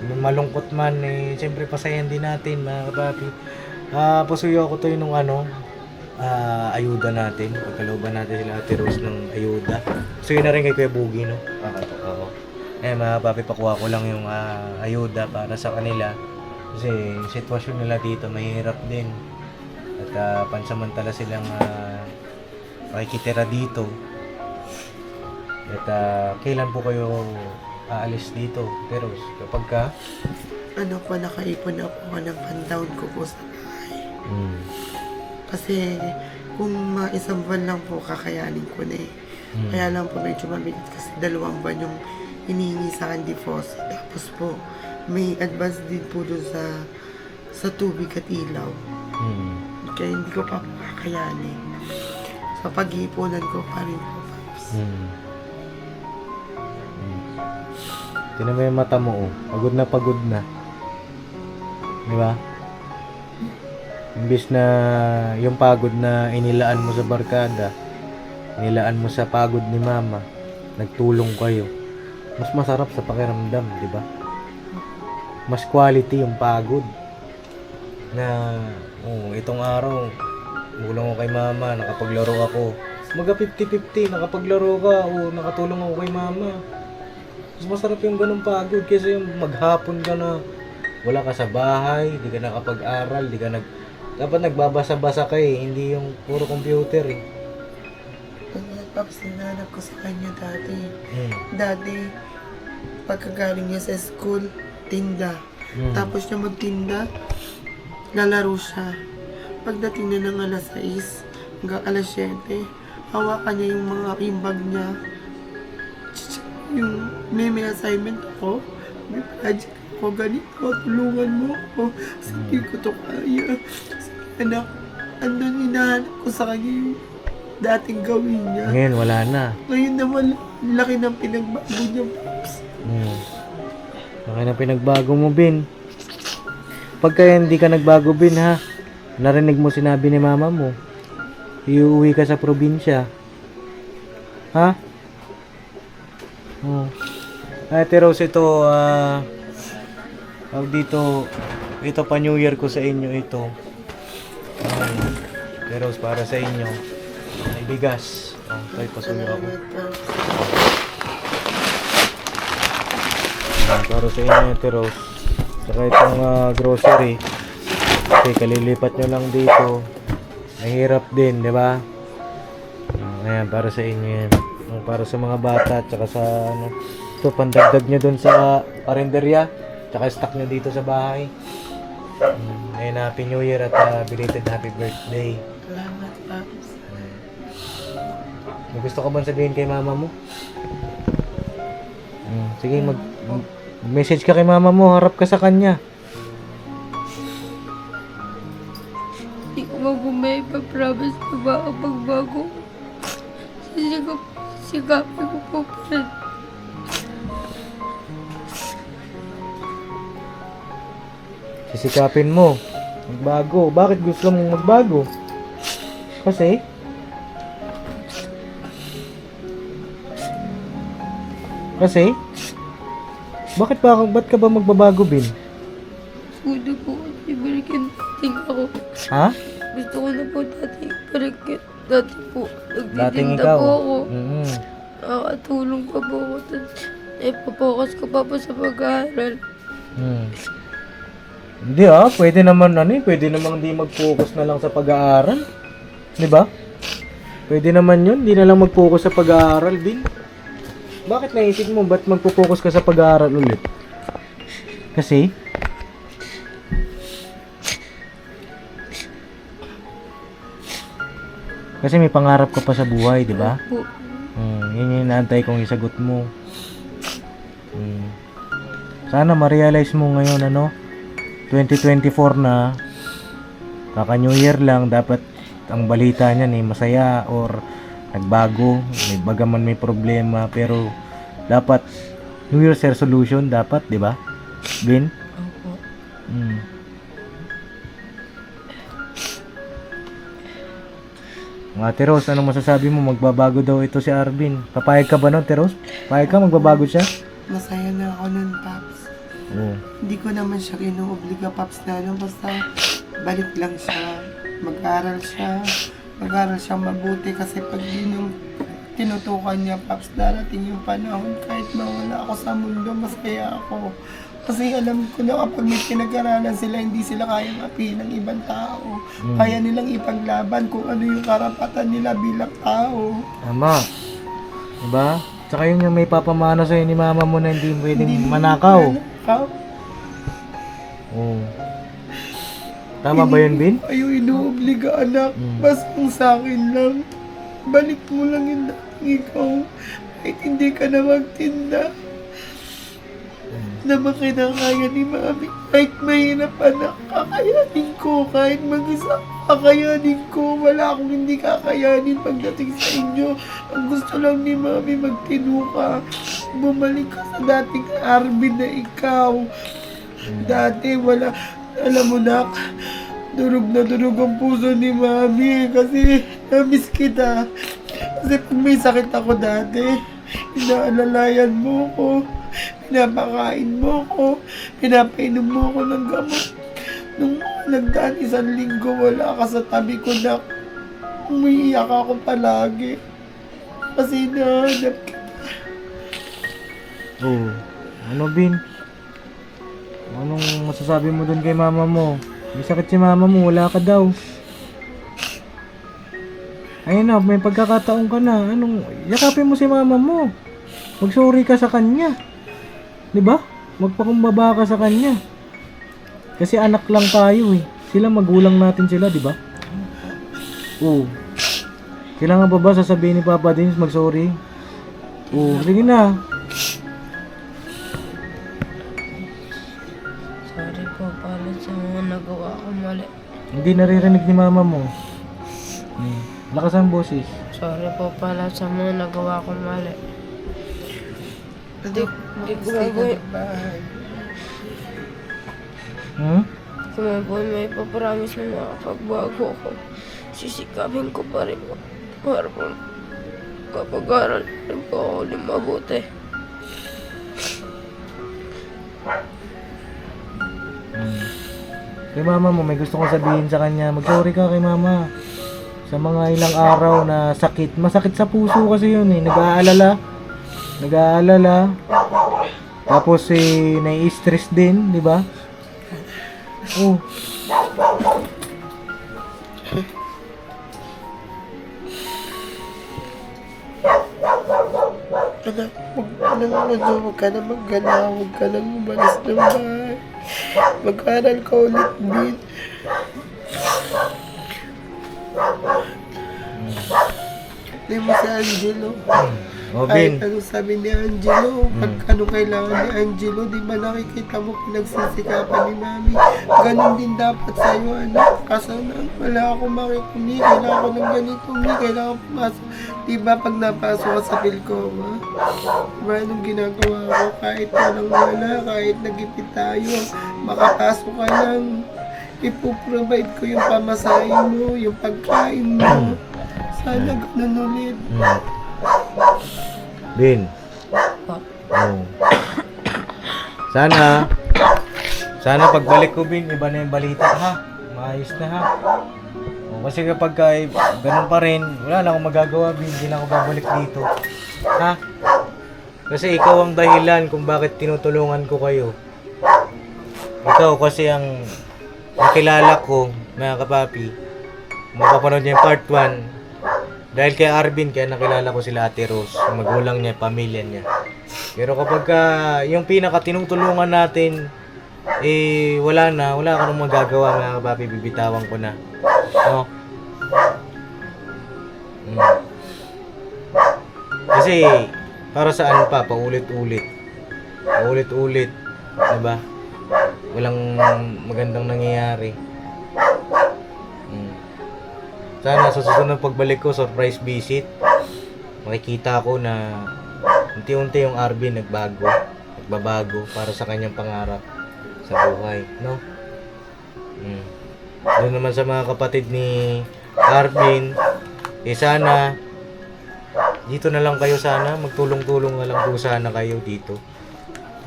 Malungkot man eh, siyempre pasayan din natin mga kapapi. Pasuyo ako tayo nung ayuda natin. Pagkalooban natin sila Ate Rose ng ayuda. Pasuyo na rin kay Kuya Boogie, no? Oo. Mga kapapi, pakuha ko lang yung ayuda para sa kanila. Kasi yung sitwasyon nila dito mahirap din. At pansamantala silang makikitira dito. At kailan po kayo aalis dito? Pero kapag ka... Ano po, nakaipon ako ng pandown ko po sa bahay. Kasi kung mga isang buwan lang po, kakayanin ko na eh. Kaya lang po medyo mabigat kasi 2 buwan yung hinihingi sa akin deposit. Tapos po, may advance din po dun sa tubig at ilaw. Kaya hindi ko pa kakayanin. Sa pag-iipunan ko pa rin po, Paps. Tinan mo yung mata mo, oh. Pagod na. Di ba? Imbis na yung pagod na inilaan mo sa barkada, inilaan mo sa pagod ni mama, nagtulong kayo. Mas masarap sa pakiramdam, di ba? Mas quality yung pagod. Na, itong araw, tulong ko kay mama, nakapaglaro ako. Maga 50-50, nakapaglaro ka, nakatulong ako kay mama. Mas masarap yung ganung pagod kaysa yung maghapon ka na wala ka sa bahay, di ka nakapag-aral, dapat nagbabasa-basa ka eh, hindi yung puro computer eh. Paps, nananap ko sa kanya dati. Dati, pagkagaling niya sa school, tinda. Tapos niya magtinda, lalaro siya. Pagdating na ng alas 6, hanggang alas 7, hawakan niya yung bag niya. Yung may assignment ako, may project ako, ganito, tulungan mo ako. Sige ko to kaya. Sige anak, andun hinahanap ko sa kanya yung dating gawin niya. Ngayon, wala na. Ngayon naman, laki ng pinagbago niya, Pops. Laki ng pinagbago mo, Bin. Pagka hindi ka nagbago, Bin, ha? Narinig mo sinabi ni mama mo, iuwi ka sa probinsya. Ha? Ate Rose, ito, ito pa New Year ko sa inyo ito. Ate Rose, para sa inyo. May bigas. Tayo pasuyo ako. Para sa inyo, Ate Rose. Saka itong grocery. Okay, kalilipat nyo lang dito. Mahirap din, di ba? Ayan, para sa inyo yan. Para sa mga bata at saka sa ano. Ito, pandagdag nyo dun sa karinderya. Tsaka stock nyo dito sa bahay. Ngayon, Happy New Year at belated Happy Birthday. Salamat, Paps. May gusto ka bang sabihin kay mama mo? Sige, mag-message ka kay mama mo. Harap ka sa kanya. Hindi ko ba po may ipapromise na baka pagbago? Sigapin ko po pa rin. Sisikapin mo. Magbago. Bakit gusto mong magbago? Kasi? Ba't ka ba magbabago, Bin? Gusto po kasi balikin dating ako. Ha? Gusto ko na po dating balikin. Dati po, Dating nagtitinda ikaw. po ako. Nakakatulong pa po ako. Ipapokus ko pa po sa pag-aaral. Hindi pwede naman pwede naman hindi mag-focus na lang sa pag-aaral. 'Di ba? Pwede naman 'yun, hindi na lang mag-focus sa pag-aaral din. Bakit naisip mo ba't magpo-focus ka sa pag-aaral ulit? Kasi may pangarap ka pa sa buhay, 'di ba? Po. Yun yung inaantay kong isagot mo. Sana ma-realize mo ngayon 2024 na, kaka New Year lang, dapat ang balita niyan masaya or nagbago, bagaman may problema, pero dapat New Year's resolution dapat, 'di ba? Bin? Opo. Ate Rose, ano masasabi mo? Magbabago daw ito si Arvin. Papayag ka ba nun, Ate Rose? Papayag ka, magbabago siya? Masaya na ako nun, Paps. Oo. Hindi ko naman siya kinuobliga, Paps, na basta balik lang siya. Mag-aral siya mabuti kasi pag yun yung tinutukan niya, Paps, darating yung panahon kahit mawala ako sa mundo, masaya ako. Kasi alam ko na kapag may pinag-aralan sila, hindi sila kayang api ng ibang tao. Kaya nilang ipaglaban kung ano yung karapatan nila bilang tao. Tama. Diba? Tsaka yun yung may papamana sa'yo ni mama mo na hindi pwedeng manakaw. Oo. Tama ba yun, Bin? Ayaw inuobliga, anak. Basta kung sa akin lang. Balik mo lang yung dating ikaw. Kahit hindi ka na magtinda. Na makinakaya ni mami. Kahit mahirap, anak, kakayanin ko. Kahit mag-isa, kakayanin ko. Wala akong hindi kakayanin pagdating sa inyo. Ang gusto lang ni mami, magtino ka. Bumalik ka sa dating Arvin na ikaw. Dati wala, alam mo na, durog na durog ang puso ni mami kasi namiss kita. Kasi pag may sakit ako dati, inaalalayan mo ko, pinapakain mo ko, pinapainom mo ko ng gamot. Nung nagdaan 1 linggo, wala ka sa tabi ko na umiiyak ako palagi. Kasi nahanap kita. Oo. Ano, Bin? Anong masasabi mo dun kay mama mo? May sakit si mama mo, wala ka daw. Ayun na, may pagkakataon ka na. Yakapin mo si mama mo. Mag-sorry ka sa kanya. 'Di ba? Magpakumbaba ka sa kanya. Kasi anak lang tayo eh. Sila magulang natin sila, 'di ba? Oo. Kailangan pa ba sasabihin ni Papa Dins mag-sorry? Oo, sige na. Sorry po pala sa mga nagawa ko mali. Hindi naririnig ni mama mo. Lakas ang boses. Sorry po pala sa mga nagawa ko mali. Hindi ko po may papromise na makapagbago ko. Sisikapin ko pa rin para po kapag-aral rin po ako ulit mabuti. Kay mama mo, may gusto kong sabihin sa kanya. Mag-sorry ka kay mama. Sa mga ilang araw na sakit. Masakit sa puso kasi yun eh. Nag-aalala. Tapos nai-stress din, di ba? Oh. Anak, huwag ka na maggala, huwag ka nang umalis ng bahay. Mag-aral ka ulit, Bin. Hindi mo si Angelo. O, Kahit Bin. anong sabi ni Angelo, pag anong kailangan ni Angelo, di ba nakikita mo pinagsisikapan ni Mami? Ganon din dapat sa'yo, anak. Kaso na, wala akong makikuni, kailangan ko ng ganito, kailangan ko pumasok. Di ba pag napasok ka sa Pilcoma, diba anong ginagawa ko? Kahit walang wala, kahit nagipit tayo, makapasok ka lang. Ipoprovide ko yung pamasahin mo, yung pagkain mo. Sana ganun ulit. Bin. Oh. Sana pagbalik ko, Bin, iba na yung balita, ha? Maayos na, ha? O, kasi kapag ganun pa rin, wala na akong magagawa, Bin. Hindi na ako babalik dito. Ha? Kasi ikaw ang dahilan kung bakit tinutulungan ko kayo. Ikaw kasi ang nakilala ko, mga kapapi. Mapapanood niya yung part 1. Dahil kay Arvin, kaya nakilala ko sila Ate Rose, yung magulang niya, pamilya niya. Pero kapag yung pinaka tinutulungan natin, wala ka nang magagawa, mga kapapi, bibitawan ko na. No? Kasi, para saan pa, paulit-ulit. Paulit-ulit, diba? Walang magandang nangyayari. Sana sa susunod pagbalik ko, surprise visit, makikita ko na unti-unti yung Arvin nagbabago para sa kanyang pangarap sa buhay, no? Doon naman sa mga kapatid ni Arvin, sana dito na lang kayo, sana magtulong-tulong na lang po sana kayo dito.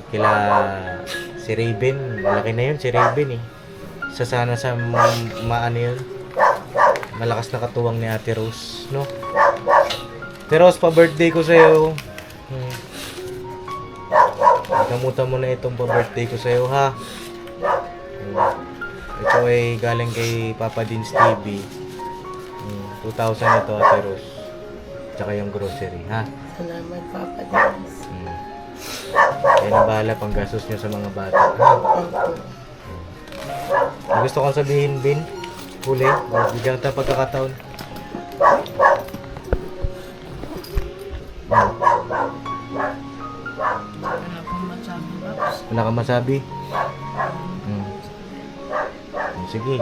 Kila si Raven, malaki na yun si Raven eh. Sana sa maano yun, malakas na katuwang ni Ate Rose, no? Ate Rose, pa-birthday ko sa'yo. Kamutan mo na itong pa-birthday ko sa'yo, ha? Ito ay galing kay Papa Dins TV. 2,000 ito, Ate Rose. Tsaka yung grocery, ha? Salamat, Papa Dins. Kaya na bahala pang gastos nyo sa mga bata, ha? May gusto kong sabihin, Bin? Huli, bigyan kita pagkakataon. Wala kang masabi? Sige.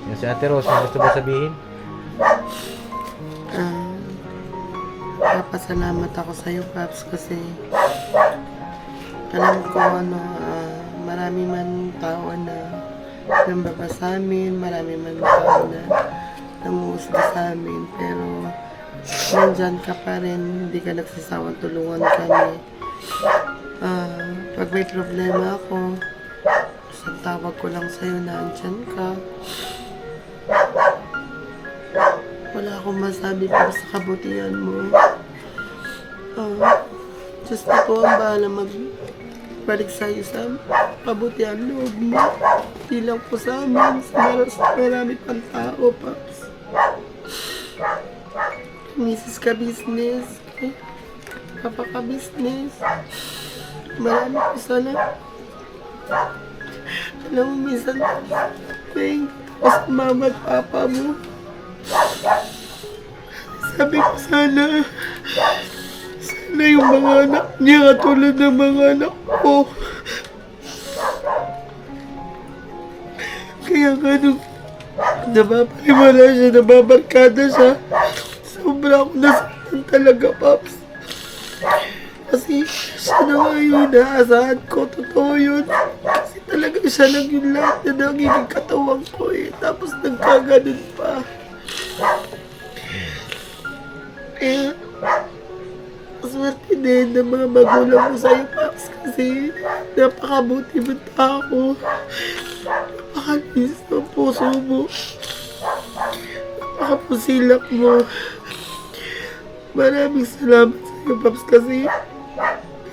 Yung si Ate Rose, may gusto ba sabihin? Papasalamat ako sa iyo, Paps, kasi alam ko marami man tao na nambaba sa amin, marami man tao na nanguhusga sa amin, pero nandyan ka pa rin, hindi ka nagsasawang tulungan kami. Pag may problema ako, isang tawag ko lang sa'yo na andyan ka. Wala akong masabi para sa kabutihan mo. Diyos na po ang bahala magbalik sa'yo sa kabutihan loob mo. Hindi lang po sa amin, sa marami pang tao, Paps. Mrs. ka business, Papa ka business. Marami po salamat. Alam mo, minsan, tapos mama at papa mo. Sabi ko sana yung mga anak niya katulad ng mga anak ko. Kaya nga nung napapaliwala siya, nababarkada siya, sobra akong nasaktan talaga, Paps. Kasi siya na nga yun, naasahan ko, totoo yun. Kasi talaga siya lang yung lahat na nagiging katawan ko eh. Tapos nagkaganon pa. Kaya, swerte din ng mga magulang mo sa'yo, Paps, kasi napakabuti mo tao. Napakalinis ng puso mo. Napakapusilak mo. Maraming salamat sa'yo, Paps, kasi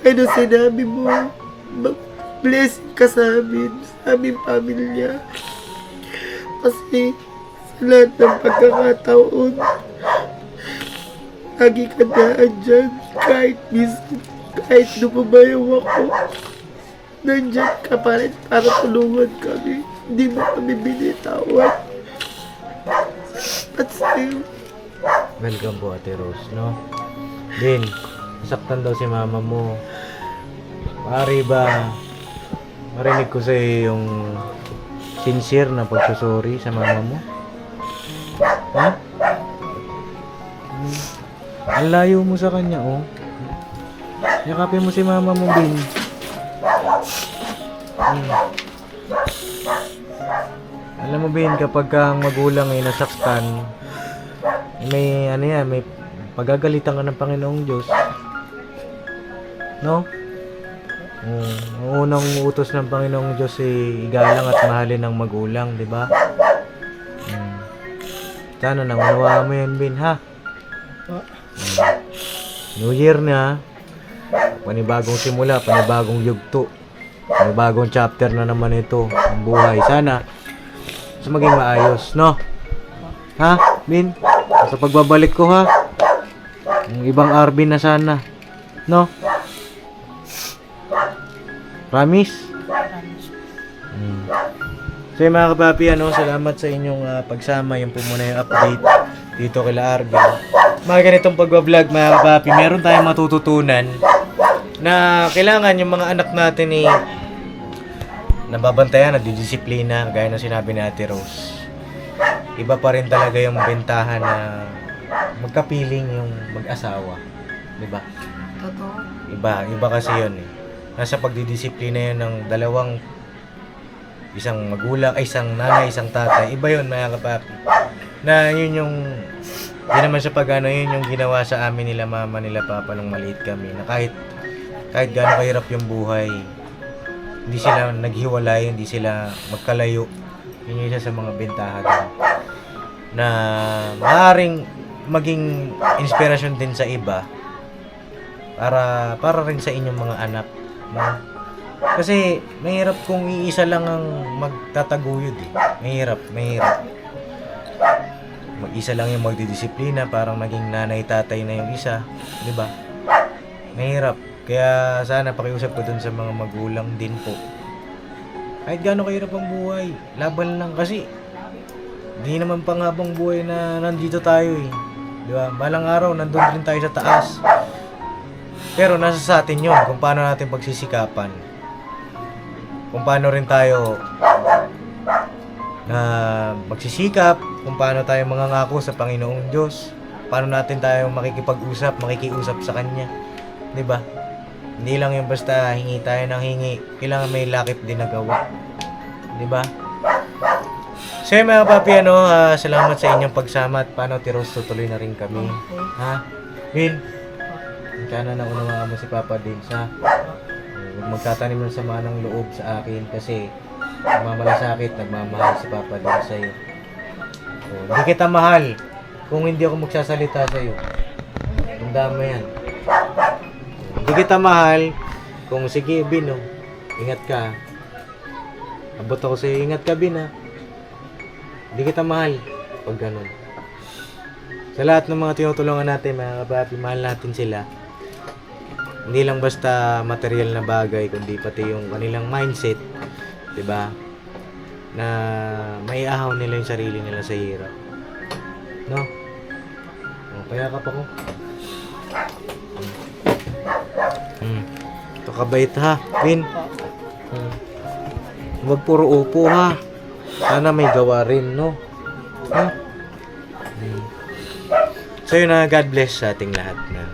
ano sinabi mo, blessing ka sa amin, sa aming pamilya. Kasi sa lahat ng pagkakataon, lagi ka na andyan. Kahit lumabayaw ako, nandyan ka pa rin para tulungan kami. Hindi mo kami binitawan. At sa'yo, Welcome po, Ate Rose, no? Din, nasaktan daw si mama mo. Pari ba, marinig ko sa'yo yung sincere na pagsusori sa mama mo? Ha? Ang layo mo sa kanya, oh. Yakapin mo si mama mo, Bin. Alam mo, Bin, kapag ang magulang ay nasaktan, may ano yan, may pagagalitan ka ng Panginoong Diyos. No? Ang unang utos ng Panginoong Diyos ay igalang at mahalin ng magulang, di ba? Sana nangunawa mo yan, Bin, ha? New Year na, panibagong simula, panibagong yugto, panibagong chapter na naman ito ang buhay. Sana maging maayos, no? Ha, Bin? Sa pagbabalik ko, ha? Yung ibang Arvin na sana, no? Promise? So yung mga kapapi, salamat sa inyong pagsama. Yung po muna yung update dito kila Arvin. Mga ganitong pagbablog, mga kapapi, meron tayong matututunan na kailangan yung mga anak natin nababantayan at didisiplina, gaya ng sinabi ni Ate Rose. Iba pa rin talaga yung bentahan na magkapiling yung mag-asawa, di ba? totoo. Iba kasi yun eh. Nasa pagdidisiplina yun ng isang magulang, isang nanay, isang tatay. Iba yun, mga kapapi. Na yun yung, di naman sa yun yung ginawa sa amin nila mama nila papa nung maliit kami. Na kahit gaano kahirap yung buhay, hindi sila naghiwalay, hindi sila magkalayo. Yun yung isa sa mga bentahan na maaaring maging inspirasyon din sa iba para rin sa inyong mga anak, no? Kasi mahirap kung iisa lang ang magtataguyod eh. Mahirap. Mag-isa lang yung magdidisiplina, parang naging nanay tatay na yung isa, di ba? Mahirap. Kaya sana pakiusap ko dun sa mga magulang din po. Kahit gaano kahirap ang buhay, laban lang kasi di naman panghabang buhay na nandito tayo eh. Di ba? Balang araw, nandun rin tayo sa taas. Pero nasa sa atin yun, kung paano natin pagsisikapan. Kung paano rin tayo na magsisikap, kung paano tayo mangangako sa Panginoong Diyos, paano natin tayo makikiusap sa Kanya. Di ba? Hindi lang yung basta hingi tayo ng hingi. Kailangan may lakip din na gawa. Di ba? So yun, mga papi, salamat sa inyong pagsama at paano Tiros, tutuloy na rin kami. Ha? Bin, sana na unawaan mo si Papa din sa huwag magtatanim ng sama ng loob sa akin kasi nagmamalasakit, nagmamahal si Papa din sa'yo. So, hindi kita mahal kung hindi ako magsasalita sa'yo. Tandaan mo yan. Hindi kita mahal kung sige, Bin, ingat ka. Abot ako sa'yo, ingat ka, Bin, ha. Hindi kita mahal pag ganun. Sa lahat ng mga tinutulungan natin, mga kapapi, mahal natin sila. Hindi lang basta material na bagay, kundi pati yung kanilang mindset, 'di ba? Na maiahaw nila yung sarili nila sa hirap. No? Kaya ka pa ko. Ito kabait ha, Bin. Huwag puro upo ha. Sana may gawa rin, no? Ha? So yun na, God bless sa ating lahat na